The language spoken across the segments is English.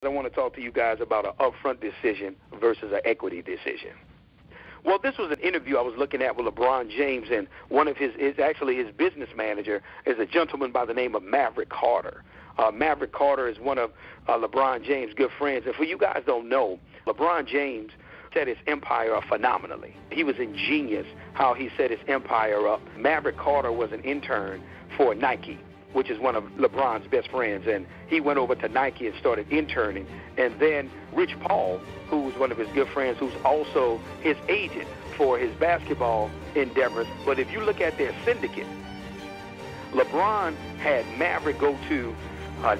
I want to talk to you guys about an upfront decision versus an equity decision. Well, this was an interview I was looking at with LeBron James, and one of his business manager is a gentleman by the name of Maverick Carter. Maverick Carter is one of LeBron James' good friends. And for you guys don't know, LeBron James set his empire up phenomenally. He was ingenious how he set his empire up. Maverick Carter was an intern for Nike, which is one of LeBron's best friends, and he went over to Nike and started interning. And then Rich Paul, who's one of his good friends, who's also his agent for his basketball endeavors. But if you look at their syndicate, LeBron had Maverick go to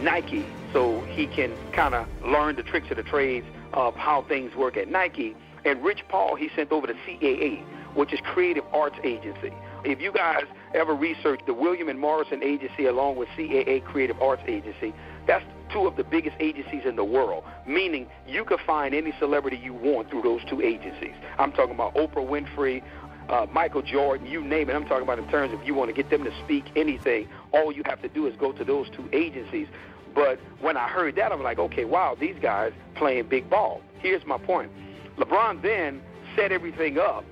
Nike so he can kind of learn the tricks of the trades of how things work at Nike. And Rich Paul he sent over to CAA, which is Creative Arts Agency. If you guys ever research the William and Morrison Agency along with CAA Creative Arts Agency, that's two of the biggest agencies in the world, meaning you can find any celebrity you want through those two agencies. I'm talking about Oprah Winfrey, Michael Jordan, you name it. I'm talking about in terms of you want to get them to speak anything, all you have to do is go to those two agencies. But when I heard that, I'm like, okay, wow, these guys playing big ball. Here's my point. LeBron then set everything up.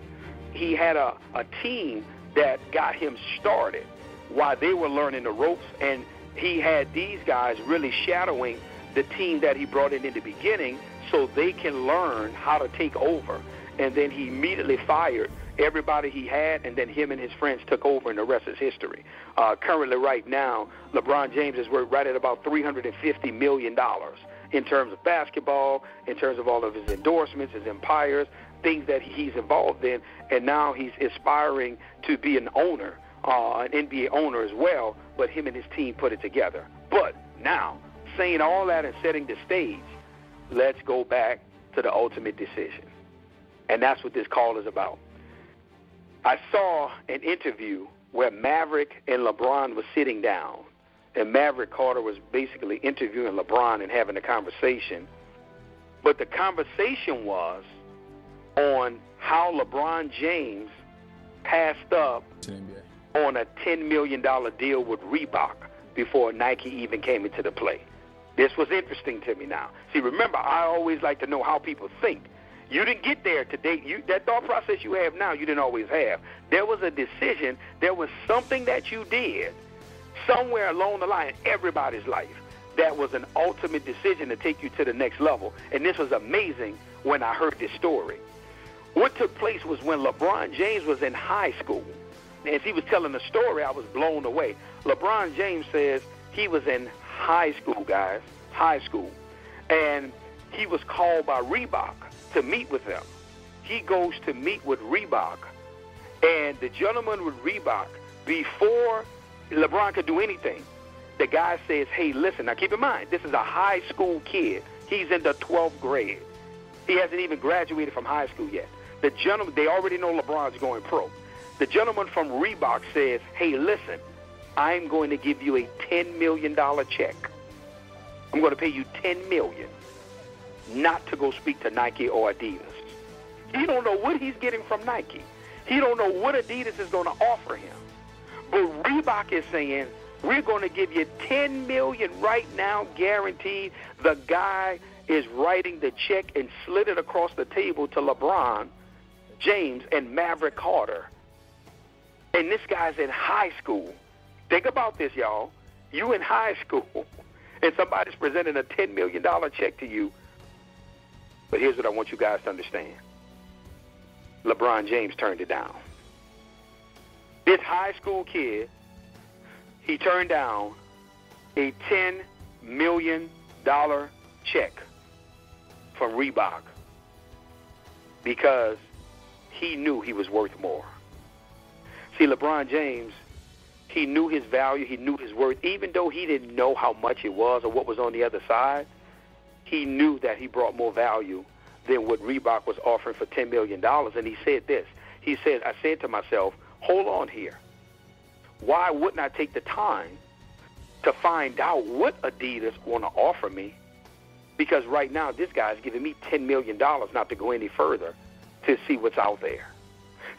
He had a team that got him started while they were learning the ropes, and he had these guys really shadowing the team that he brought in the beginning so they can learn how to take over. And then he immediately fired everybody he had, and then him and his friends took over, and the rest is history. Currently, right now, LeBron James is worth right at about $350 million in terms of basketball, in terms of all of his endorsements, his empires, things that he's involved in, and now he's aspiring to be an owner, an NBA owner as well, but him and his team put it together. But now, saying all that and setting the stage, let's go back to the ultimate decision. And that's what this call is about. I saw an interview where Maverick and LeBron were sitting down, and Maverick Carter was basically interviewing LeBron and having a conversation. But the conversation was on how LeBron James passed up on a $10 million deal with Reebok before Nike even came into the play. This was interesting to me now. See, remember, I always like to know how people think. You didn't get there today. That thought process you have now, you didn't always have. There was a decision. There was something that you did somewhere along the line in everybody's life that was an ultimate decision to take you to the next level. And this was amazing when I heard this story. What took place was when LeBron James was in high school. As he was telling the story, I was blown away. LeBron James says he was in high school, guys, high school, and he was called by Reebok to meet with them. He goes to meet with Reebok, and the gentleman with Reebok, before LeBron could do anything, the guy says, hey, listen, now keep in mind, this is a high school kid. He's in the 12th grade. He hasn't even graduated from high school yet. The gentleman, they already know LeBron's going pro. The gentleman from Reebok says, hey, listen, I'm going to give you a $10 million check. I'm going to pay you $10 million not to go speak to Nike or Adidas. He don't know what he's getting from Nike. He don't know what Adidas is going to offer him. But Reebok is saying, we're going to give you $10 million right now, guaranteed. The guy is writing the check and slid it across the table to LeBron James and Maverick Carter. And this guy's in high school. Think about this, y'all. You in high school, and somebody's presenting a $10 million check to you. But here's what I want you guys to understand. LeBron James turned it down. This high school kid, he turned down a $10 million check from Reebok because he knew he was worth more. See, LeBron James, he knew his value, he knew his worth. Even though he didn't know how much it was or what was on the other side, he knew that he brought more value than what Reebok was offering for $10 million. And he said this. He said, I said to myself, hold on here. Why wouldn't I take the time to find out what Adidas want to offer me? Because right now this guy's giving me $10 million not to go any further to see what's out there.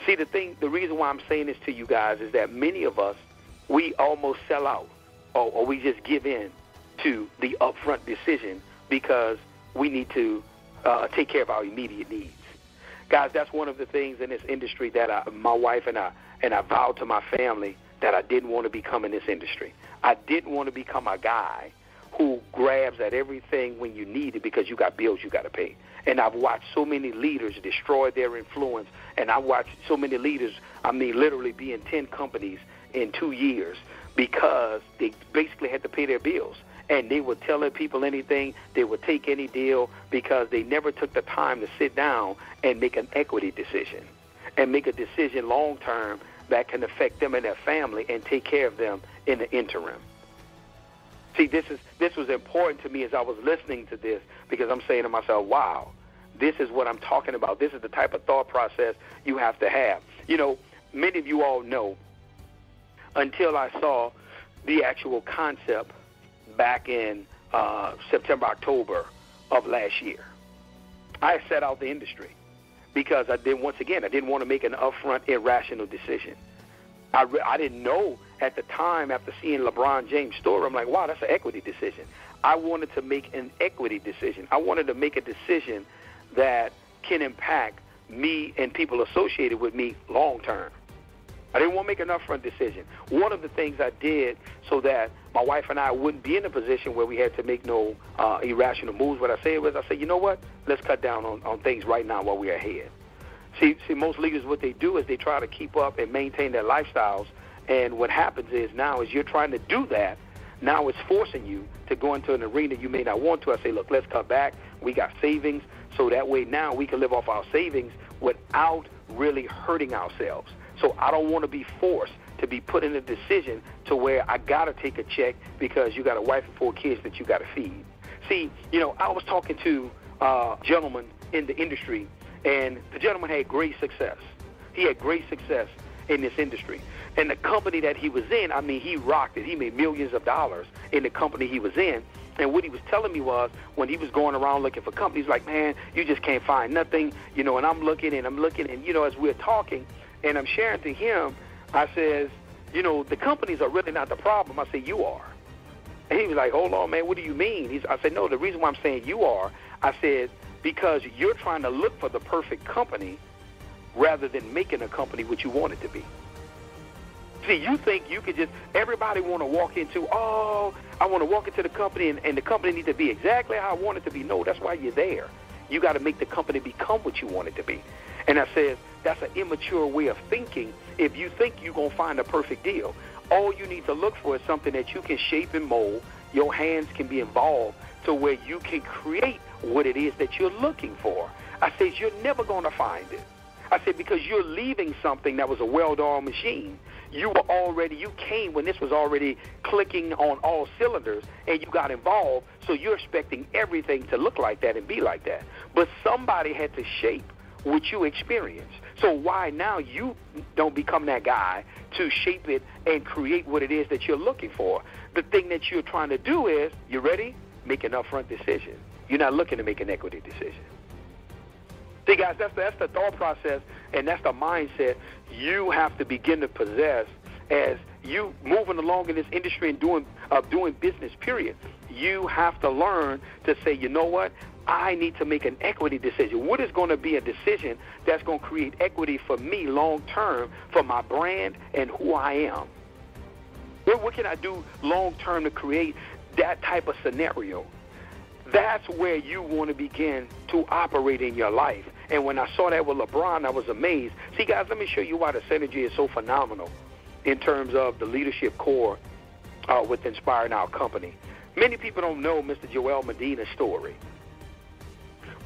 See, the reason why I'm saying this to you guys is that many of us, we almost sell out or we just give in to the upfront decision because we need to take care of our immediate needs. Guys, that's one of the things in this industry that my wife and I vowed to my family that I didn't want to become in this industry. I didn't want to become a guy who grabs at everything when you need it because you got bills you got to pay. And I've watched so many leaders destroy their influence, and I've watched so many leaders, literally be in 10 companies in 2 years because they basically had to pay their bills. And they would tell their people anything, they would take any deal because they never took the time to sit down and make an equity decision and make a decision long term that can affect them and their family and take care of them in the interim. See, this was important to me as I was listening to this because I'm saying to myself, wow, this is what I'm talking about. This is the type of thought process you have to have. You know, many of you all know, until I saw the actual concept back in September, October of last year, I set out the industry because I didn't want to make an upfront irrational decision. I didn't know at the time after seeing LeBron James Story, I'm like, wow, that's an equity decision. I wanted to make an equity decision. I wanted to make a decision that can impact me and people associated with me long term. I didn't want to make an upfront decision. One of the things I did so that my wife and I wouldn't be in a position where we had to make no irrational moves, what I said was, I said, you know what, let's cut down on things right now while we're ahead. See, most leaders, what they do is they try to keep up and maintain their lifestyles, and what happens is now is you're trying to do that, now it's forcing you to go into an arena you may not want to. I say, look, let's cut back. We got savings, so that way now we can live off our savings without really hurting ourselves. So I don't want to be forced to be put in a decision to where I got to take a check because you got a wife and 4 kids that you got to feed. See, you know, I was talking to a gentleman in the industry, and the gentleman had great success. He had great success in this industry. And the company that he was in, he rocked it. He made millions of dollars in the company he was in. And what he was telling me was when he was going around looking for companies, like, man, you just can't find nothing, you know, and I'm looking, and, you know, as we're talking, and I'm sharing to him, I says, you know, the companies are really not the problem. I said, you are. And he was like, hold on, man, what do you mean? I said, no, the reason why I'm saying you are, I said, because you're trying to look for the perfect company rather than making a company what you want it to be. See, you think you could just, everybody want to walk into, I want to walk into the company and the company needs to be exactly how I want it to be. No, that's why you're there. You got to make the company become what you want it to be. And I said, that's an immature way of thinking if you think you're going to find a perfect deal. All you need to look for is something that you can shape and mold. Your hands can be involved to where you can create what it is that you're looking for. I said, you're never going to find it. I said, because you're leaving something that was a well-oiled machine. You came when this was already clicking on all cylinders, and you got involved, so you're expecting everything to look like that and be like that. But somebody had to shape what you experienced. So why now you don't become that guy to shape it and create what it is that you're looking for? The thing that you're trying to do is, you ready? Make an upfront decision. You're not looking to make an equity decision. See, guys, that's the thought process, and that's the mindset you have to begin to possess as you moving along in this industry and doing business, period. You have to learn to say, you know what? I need to make an equity decision. What is going to be a decision that's going to create equity for me long term for my brand and who I am? What can I do long term to create that type of scenario? That's where you want to begin to operate in your life. And when I saw that with LeBron, I was amazed. See, guys, let me show you why the synergy is so phenomenal in terms of the leadership core with inspiring our company. Many people don't know Mr. Joel Medina's story.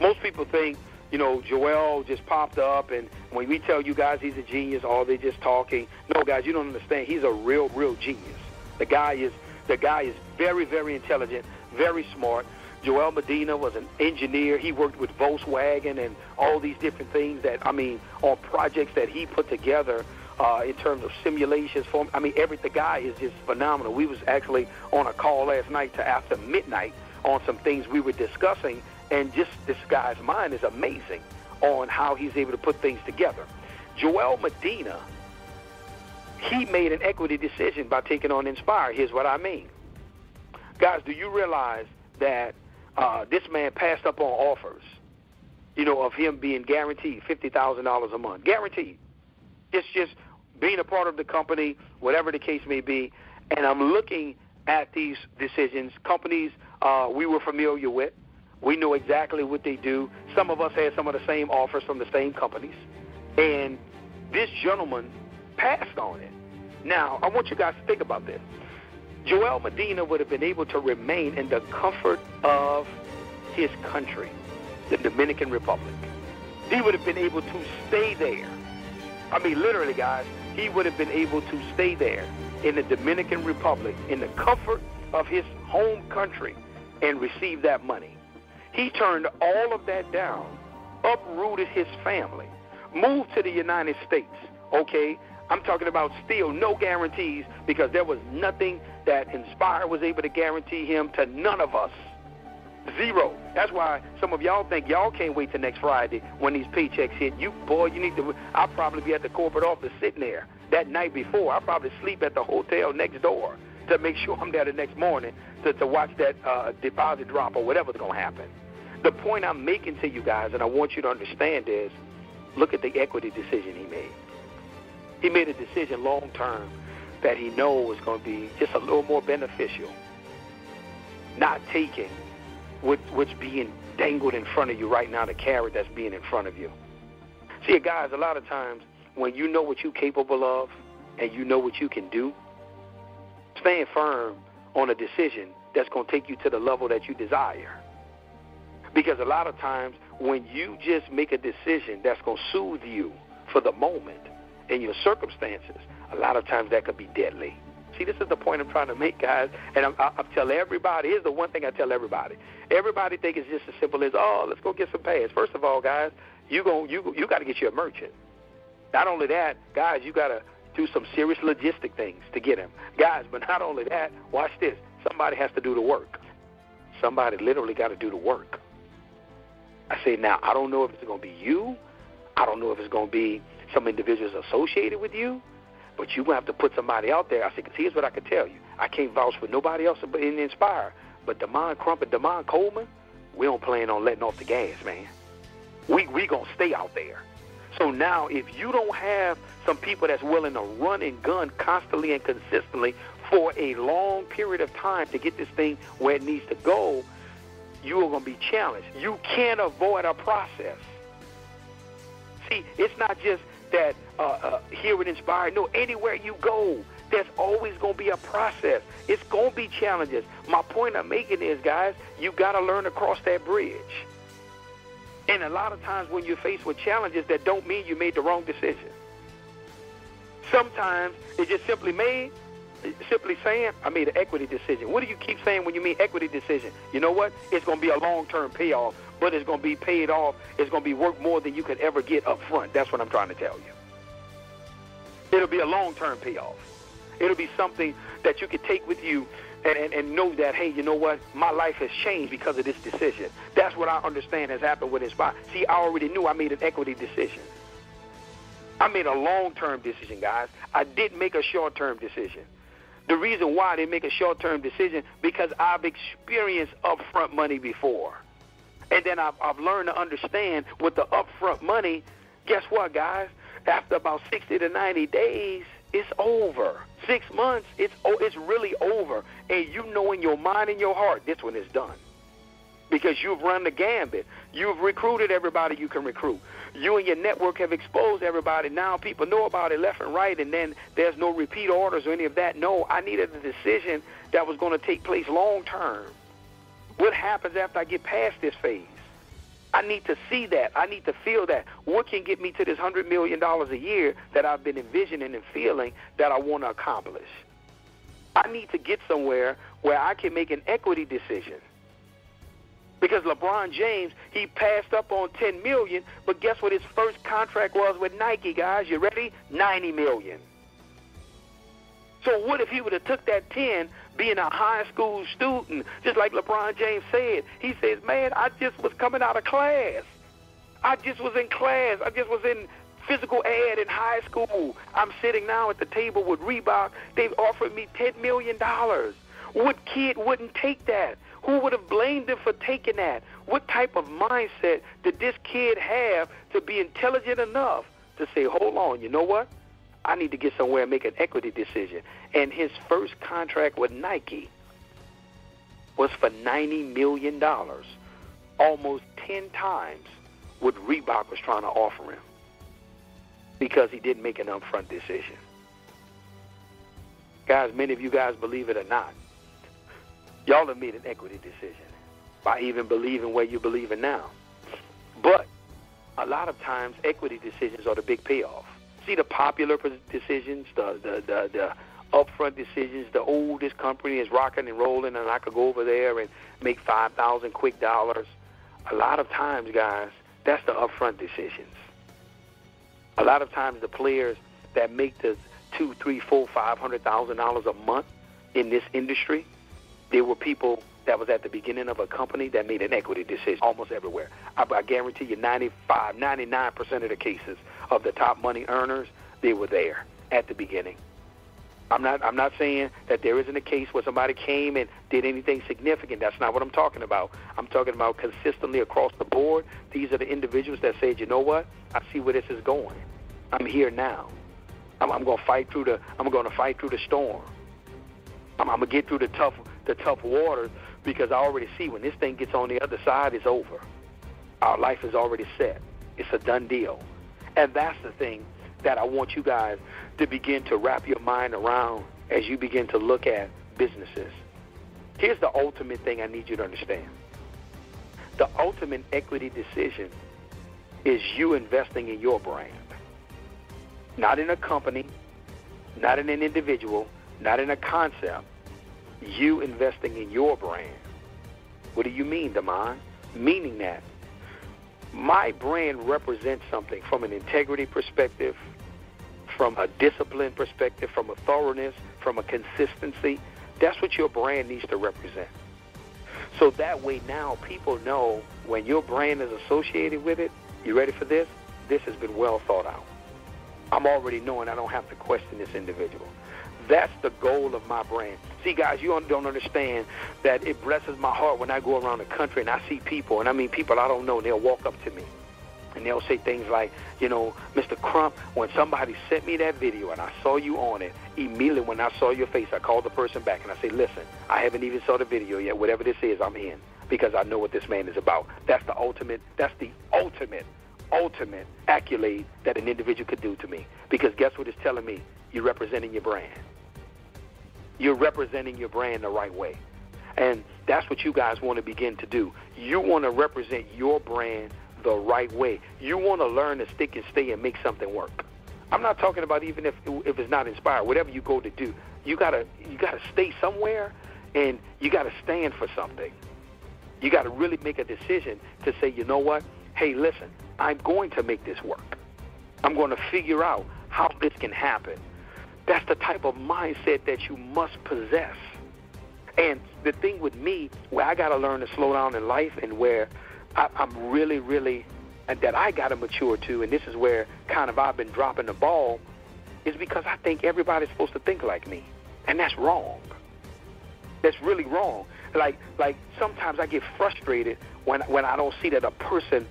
Most people think, you know, Joel just popped up, and when we tell you guys he's a genius, they're just talking. No, guys, you don't understand. He's a real genius. The guy is very, very intelligent, very smart. Joel Medina was an engineer. He worked with Volkswagen and all these different things on projects that he put together in terms of simulations. The guy is just phenomenal. We was actually on a call last night to after midnight on some things we were discussing, and just this guy's mind is amazing on how he's able to put things together. Joel Medina, he made an equity decision by taking on Inspire. Here's what I mean. Guys, do you realize that this man passed up on offers, of him being guaranteed $50,000 a month. Guaranteed. It's just being a part of the company, whatever the case may be. And I'm looking at these decisions, companies we were familiar with. We know exactly what they do. Some of us had some of the same offers from the same companies. And this gentleman passed on it. Now, I want you guys to think about this. Joel Medina would have been able to remain in the comfort of his country, the Dominican Republic. He would have been able to stay there. I mean, literally, guys, he would have been able to stay there in the Dominican Republic, in the comfort of his home country, and receive that money. He turned all of that down, uprooted his family, moved to the United States, okay? I'm talking about still no guarantees, because there was nothing that Inspire was able to guarantee him, to none of us. Zero. That's why some of y'all think y'all can't wait till next Friday when these paychecks hit. You need to. I'll probably be at the corporate office sitting there that night before. I'll probably sleep at the hotel next door to make sure I'm there the next morning to watch that deposit drop or whatever's going to happen. The point I'm making to you guys, and I want you to understand, is look at the equity decision he made. He made a decision long term that he knows is going to be just a little more beneficial. Not taking what's being dangled in front of you right now, the carrot that's being in front of you. See, guys, a lot of times when you know what you're capable of and you know what you can do, stand firm on a decision that's going to take you to the level that you desire. Because a lot of times when you just make a decision that's going to soothe you for the moment and your circumstances, a lot of times that could be deadly. See, this is the point I'm trying to make, guys. And I tell everybody, here's the one thing I tell everybody. Everybody think it's just as simple as, let's go get some pads. First of all, guys, you got to get you a merchant. Not only that, guys, you got to do some serious logistic things to get him. Guys, but not only that, watch this. Somebody has to do the work. Somebody literally got to do the work. I say, now, I don't know if it's going to be you. I don't know if it's going to be some individuals associated with you. But you have to put somebody out there. I said, because here's what I can tell you. I can't vouch for nobody else in Inspire. But Crump and Coleman, we don't plan on letting off the gas, man. We going to stay out there. So now if you don't have some people that's willing to run and gun constantly and consistently for a long period of time to get this thing where it needs to go, you are going to be challenged. You can't avoid a process. See, it's not just that here at Inspire. No, anywhere you go, there's always going to be a process. It's going to be challenges. My point I'm making is, guys, you got to learn to cross that bridge. And a lot of times when you're faced with challenges, that don't mean you made the wrong decision. Sometimes it's just simply saying, I made an equity decision. What do you keep saying when you mean equity decision? You know what? It's going to be a long-term payoff, but it's going to be paid off. It's going to be worth more than you could ever get up front. That's what I'm trying to tell you. It'll be a long-term payoff. It'll be something that you could take with you and know that, hey, you know what? My life has changed because of this decision. That's what I understand has happened with Inspire. See, I already knew I made an equity decision. I made a long-term decision, guys. I didn't make a short-term decision. The reason why I didn't make a short-term decision, because I've experienced upfront money before. And then I've learned to understand with the upfront money, guess what, guys? After about 60 to 90 days, it's over. 6 months, it's really over. And you know in your mind and your heart, this one is done. Because you've run the gambit. You've recruited everybody you can recruit. You and your network have exposed everybody. Now people know about it left and right, and then there's no repeat orders or any of that. No, I needed a decision that was going to take place long term. What happens after I get past this phase? I need to see that. I need to feel that. What can get me to this $100 million a year that I've been envisioning and feeling that I want to accomplish? I need to get somewhere where I can make an equity decision. Because LeBron James, he passed up on $10 million, but guess what his first contract was with Nike, guys? You ready? $90 million. So what if he would have took that 10, being a high school student, just like LeBron James said? He says, man, I just was coming out of class. I just was in class. I just was in physical ed in high school. I'm sitting now at the table with Reebok. They've offered me $10 million. What kid wouldn't take that? Who would have blamed him for taking that? What type of mindset did this kid have to be intelligent enough to say, hold on, you know what? I need to get somewhere and make an equity decision. And his first contract with Nike was for $90 million, almost 10 times what Reebok was trying to offer him, because he didn't make an upfront decision. Guys, many of you guys, believe it or not, y'all have made an equity decision by even believing where you believe in now. But a lot of times, equity decisions are the big payoff. See the popular decisions, the upfront decisions, the oldest company is rocking and rolling, and I could go over there and make 5,000 quick dollars. A lot of times, guys, that's the upfront decisions. A lot of times, the players that make the $200,000, $300,000, $400,000, $500,000 a month in this industry, they were people that was at the beginning of a company that made an equity decision almost everywhere. I guarantee you 95, 99% of the cases of the top money earners, they were there at the beginning. I'm not saying that there isn't a case where somebody came and did anything significant. That's not what I'm talking about. I'm talking about consistently across the board. These are the individuals that said, you know what? I see where this is going. I'm here now. I'm going to fight through the storm. I'm going to get through the tough waters, because I already see when this thing gets on the other side, it's over. Our life is already set. It's a done deal. And that's the thing that I want you guys to begin to wrap your mind around as you begin to look at businesses. Here's the ultimate thing I need you to understand. The ultimate equity decision is you investing in your brand. Not in a company, not in an individual, not in a concept. You investing in your brand. What do you mean, Damon? Meaning that my brand represents something from an integrity perspective, from a discipline perspective, from a thoroughness, from a consistency. That's what your brand needs to represent. So that way now people know when your brand is associated with it, you ready for this? This has been well thought out. I'm already knowing I don't have to question this individual. That's the goal of my brand. See, guys, you don't understand that it blesses my heart when I go around the country and I see people, and I mean people I don't know, and they'll walk up to me, and they'll say things like, you know, Mr. Crump, when somebody sent me that video and I saw you on it, immediately when I saw your face, I called the person back and I say, listen, I haven't even saw the video yet. Whatever this is, I'm in, because I know what this man is about. That's the ultimate accolade that an individual could do to me, because guess what it's telling me? You're representing your brand. You're representing your brand the right way. And that's what you guys want to begin to do. You want to represent your brand the right way. You want to learn to stick and stay and make something work. I'm not talking about even if it's not inspired. Whatever you go to do, you gotta stay somewhere, and you got to stand for something. You got to really make a decision to say, you know what? Hey, listen, I'm going to make this work. I'm going to figure out how this can happen. That's the type of mindset that you must possess. And the thing with me, where I got to learn to slow down in life, and where I'm really, and that I got to mature to, and this is where kind of I've been dropping the ball, is because I think everybody's supposed to think like me. And that's wrong. That's really wrong. Like sometimes I get frustrated when I don't see that a person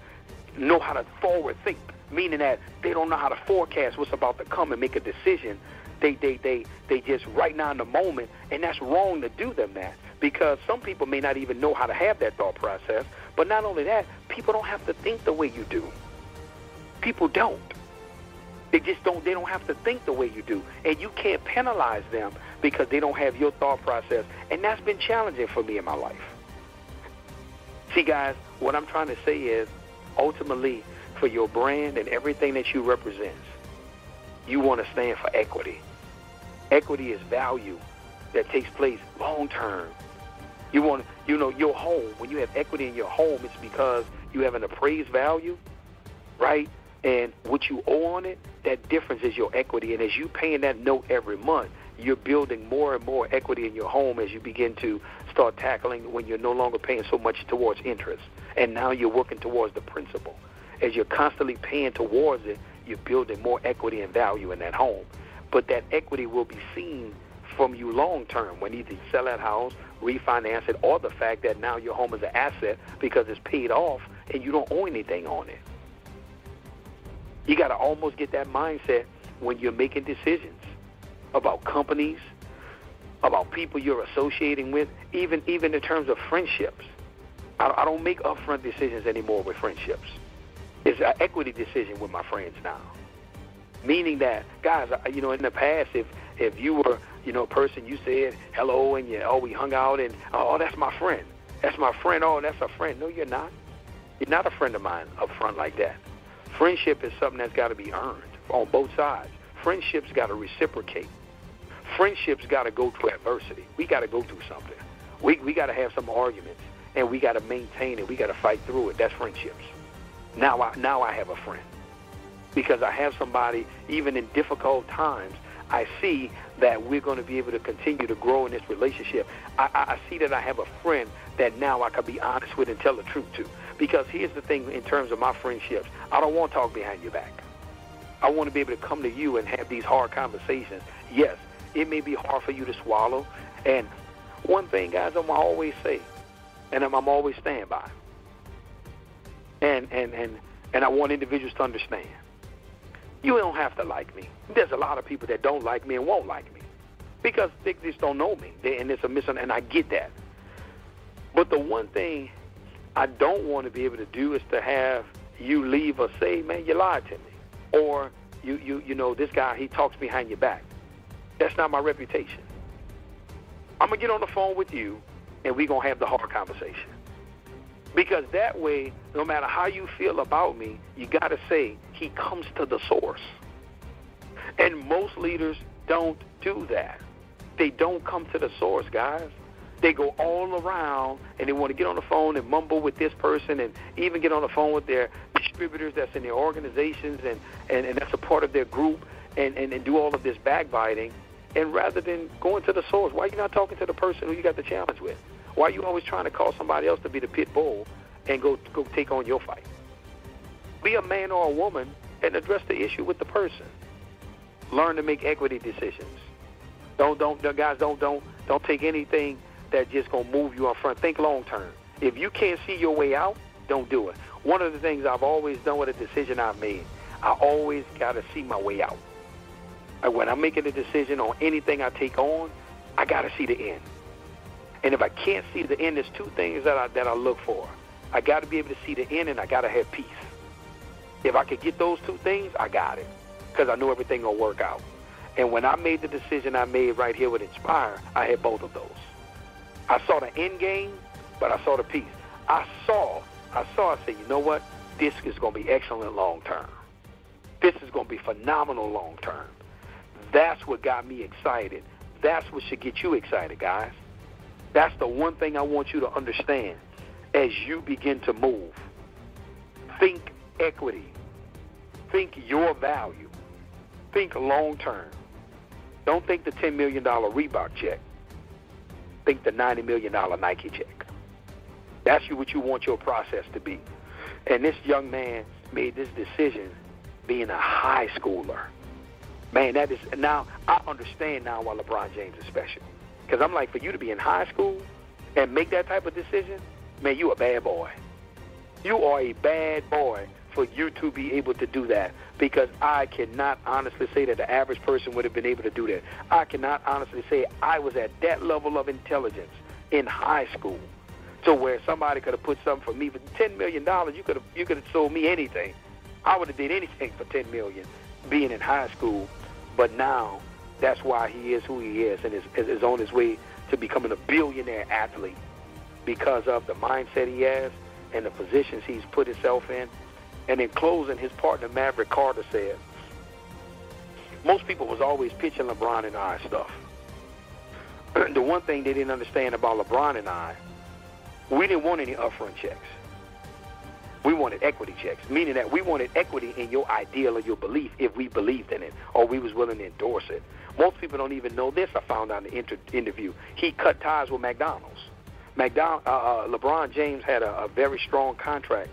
know how to forward think, meaning that they don't know how to forecast what's about to come and make a decision. They just right now in the moment, and that's wrong to do them that, because some people may not even know how to have that thought process. But not only that, people don't have to think the way you do. People don't. They don't have to think the way you do. And you can't penalize them because they don't have your thought process. And that's been challenging for me in my life. See, guys, what I'm trying to say is, ultimately, for your brand and everything that you represent, you want to stand for equity. Equity is value that takes place long term. You want, your home. When you have equity in your home, it's because you have an appraised value, right? And what you owe on it, that difference is your equity. And as you paying that note every month, you're building more and more equity in your home as you begin to start tackling when you're no longer paying so much towards interest. And now you're working towards the principal. As you're constantly paying towards it, you're building more equity and value in that home. But that equity will be seen from you long term when either you sell that house, refinance it, or the fact that now your home is an asset because it's paid off and you don't owe anything on it. You got to almost get that mindset when you're making decisions about companies, about people you're associating with, even in terms of friendships. I don't make upfront decisions anymore with friendships. It's an equity decision with my friends now. Meaning that, guys, in the past, if you were, a person, you said hello and we hung out and, oh, that's my friend. That's my friend. Oh, that's a friend. No, you're not. You're not a friend of mine up front like that. Friendship is something that's got to be earned on both sides. Friendships got to reciprocate. Friendships got to go through adversity. We got to go through something. We got to have some arguments, and we got to maintain it. We got to fight through it. That's friendships. Now I have a friend because I have somebody, even in difficult times, I see that we're going to be able to continue to grow in this relationship. I see that I have a friend that now I can be honest with and tell the truth to. Because here's the thing in terms of my friendships, I don't want to talk behind your back. I want to be able to come to you and have these hard conversations. Yes, it may be hard for you to swallow. And one thing, guys, I'm always say, and I'm always stand by. And I want individuals to understand. You don't have to like me. There's a lot of people that don't like me and won't like me because they just don't know me. And it's a misunderstanding, and I get that. But the one thing I don't want to be able to do is to have you leave or say, man, you lied to me. Or, this guy, he talks behind your back. That's not my reputation. I'm going to get on the phone with you, and we're going to have the hard conversation. Because that way, no matter how you feel about me, you got to say, he comes to the source. And most leaders don't do that. They don't come to the source, guys. They go all around, and they want to get on the phone and mumble with this person and even get on the phone with their distributors that's in their organizations and that's a part of their group and do all of this backbiting. And rather than going to the source, why are you not talking to the person who you got the challenge with? Why are you always trying to call somebody else to be the pit bull and go take on your fight? Be a man or a woman and address the issue with the person. Learn to make equity decisions. Don't take anything that's just going to move you up front. Think long term. If you can't see your way out, don't do it. One of the things I've always done with a decision I've made, I always got to see my way out. When I'm making a decision on anything I take on, I got to see the end. And if I can't see the end, there's two things that I look for. I got to be able to see the end, and I got to have peace. If I could get those two things, I got it, because I know everything will work out. And when I made the decision I made right here with Inspire, I had both of those. I saw the end game, but I saw the peace. I said, you know what? This is going to be excellent long term. This is going to be phenomenal long term. That's what got me excited. That's what should get you excited, guys. That's the one thing I want you to understand as you begin to move. Think equity. Think your value. Think long term. Don't think the $10 million Reebok check. Think the $90 million Nike check. That's what you want your process to be. And this young man made this decision being a high schooler. Man, that is, now I understand now why LeBron James is special. Because I'm like, for you to be in high school and make that type of decision, man, you a bad boy. You are a bad boy for you to be able to do that, because I cannot honestly say that the average person would have been able to do that. I cannot honestly say I was at that level of intelligence in high school to where somebody could have put something for me for $10 million. You could have sold me anything. I would have did anything for $10 million being in high school. But now that's why he is who he is and is on his way to becoming a billionaire athlete because of the mindset he has and the positions he's put himself in. And in closing, his partner Maverick Carter said, most people was always pitching LeBron and I stuff. The one thing they didn't understand about LeBron and I, we didn't want any upfront checks. We wanted equity checks, meaning that we wanted equity in your ideal or your belief if we believed in it or we was willing to endorse it. Most people don't even know this. I found out in the interview. He cut ties with McDonald's. LeBron James had a very strong contract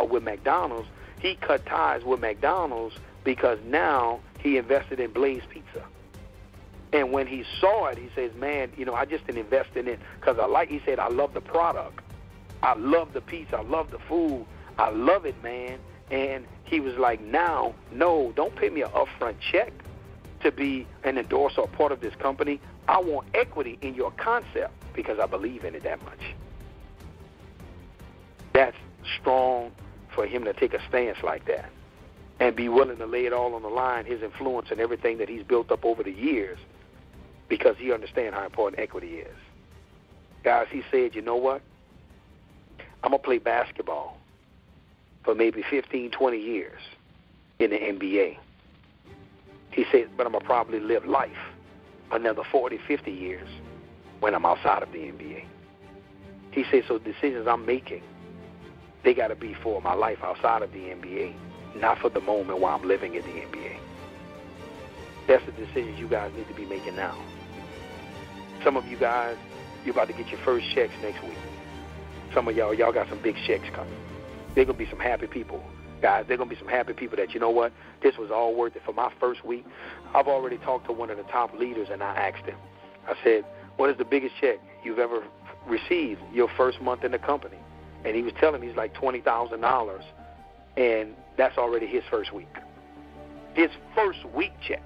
with McDonald's. He cut ties with McDonald's because now he invested in Blaze Pizza. And when he saw it, he says, man, I just didn't invest in it because he said, I love the product. I love the piece. I love the food. I love it, man. And he was like, no, don't pay me an upfront check to be an endorser or part of this company. I want equity in your concept because I believe in it that much. That's strong for him to take a stance like that and be willing to lay it all on the line, his influence and everything that he's built up over the years, because he understands how important equity is. Guys, he said, you know what? I'm going to play basketball for maybe 15, 20 years in the NBA. He said, but I'm going to probably live life another 40, 50 years when I'm outside of the NBA. He said, so decisions I'm making, they got to be for my life outside of the NBA, not for the moment while I'm living in the NBA. That's the decisions you guys need to be making now. Some of you guys, you're about to get your first checks next week. Some of y'all got some big checks coming. They're going to be some happy people. Guys, they're going to be some happy people that, you know what, this was all worth it. For my first week, I've already talked to one of the top leaders, and I asked him, I said, what is the biggest check you've ever received your first month in the company? And he was telling me it's like $20,000, and that's already his first week. His first week check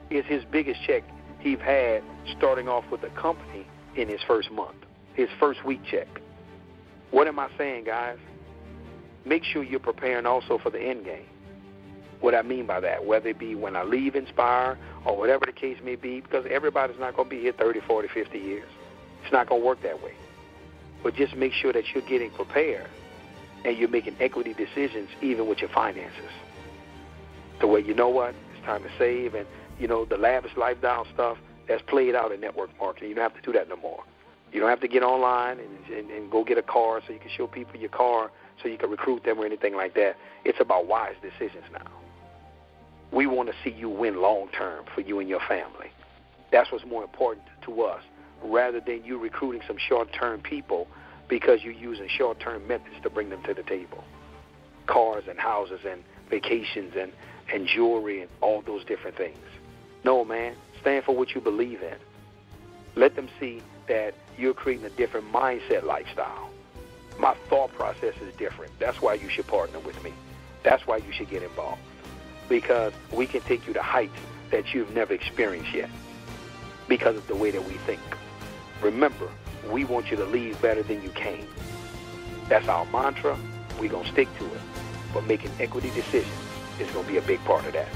is his biggest check he's had starting off with the company in his first month, his first week check. What am I saying, guys? Make sure you're preparing also for the end game. What I mean by that, whether it be when I leave Inspire or whatever the case may be, because everybody's not going to be here 30, 40, 50 years. It's not going to work that way. But just make sure that you're getting prepared and you're making equity decisions even with your finances. The way, you know what, it's time to save, and, the lavish lifestyle stuff, that's played out in network marketing. You don't have to do that no more. You don't have to get online and go get a car so you can show people your car so you can recruit them or anything like that. It's about wise decisions now. We want to see you win long term for you and your family. That's what's more important to us, rather than you recruiting some short-term people because you're using short-term methods to bring them to the table. Cars and houses and vacations and jewelry and all those different things. No, man, stand for what you believe in. Let them see that you're creating a different mindset lifestyle. My thought process is different. That's why you should partner with me. That's why you should get involved, because we can take you to heights that you've never experienced yet because of the way that we think. Remember, we want you to leave better than you came. That's our mantra. We're going to stick to it. But making equity decisions is going to be a big part of that.